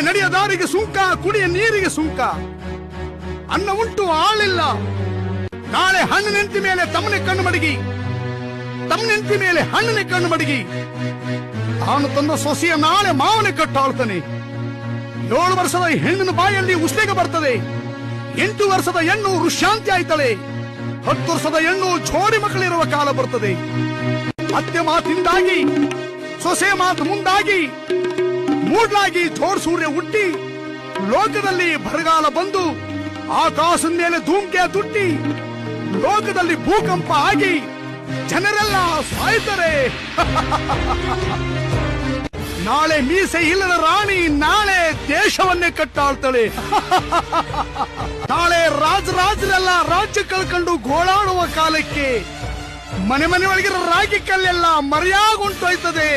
ನಡೆಯ ದಾರಿಗೆ ಸುಂಕ, ಕುಡಿಯ ನೀರಿಗೆ ಸುಂಕ. ಅನ್ನ ಉಂಟು ಆಳಿಲ್ಲ. ನಾಳೆ ಹಣ್ಣಿನೆಂಟಿ ಮೇಲೆ ತಮ್ಮನೆ ಕಣ್ಣು ಮಡಗಿ, ತಮ್ಮನೆಂಟಿ ಮೇಲೆ ಹಣ್ಣಿನ ಕಣ್ಣು ಮಡಗಿ. ತಾನು ತಂದ ಸೊಸೆಯ ನಾಳೆ ಮಾವನೆ ಕಟ್ಟಾಳ್ತಾನೆ. 7 ವರ್ಷದ ಹೆಣ್ಣಿನ ಬಾಯಲ್ಲಿ ಉಸ್ಲಿಗೆ ಬರ್ತದೆ. 8 ವರ್ಷದ ಹೆಣ್ಣು ಋಷಾಂತಿ ಆಯ್ತಳೆ. 10 ವರ್ಷದ ಹೆಣ್ಣು ಜೋಡಿ ಮಕ್ಕಳಿರುವ ಕಾಲ ಬರ್ತದೆ. ಅತ್ತೆ ಮಾತಿಂದಾಗಿ, ಸೊಸೆ ಮಾತು ಮುಂದಾಗಿ, ಮೂಡ್ಲಾಗಿ ಜೋಡ್ ಸೂರ್ಯ ಹುಟ್ಟಿ, ಲೋಕದಲ್ಲಿ ಬರಗಾಲ ಬಂದು, ಆಕಾಶದ ಮೇಲೆ ಧೂಮ್ಕೆ ತುಟ್ಟಿ, ಲೋಕದಲ್ಲಿ ಭೂಕಂಪ ಆಗಿ ಜನರೆಲ್ಲ ಸಾಯ್ತಾರೆ. ನಾಳೆ ಮೀಸೆ ಇಲ್ಲದ ರಾಣಿ ನಾಳೆ ದೇಶವನ್ನೇ ಕಟ್ಟಾಳ್ತಾಳೆ. ನಾಳೆ ರಾಜರೆಲ್ಲ ರಾಜ್ಯ ಕಳ್ಕೊಂಡು ಗೋಳಾಡುವ ಕಾಲಕ್ಕೆ ಮನೆ ಒಳಗಿರೋ ರಾಗಿ ಕಲ್ಲೆಲ್ಲ ಮರೆಯಾಗುಂಟೋಯ್ತದೆ.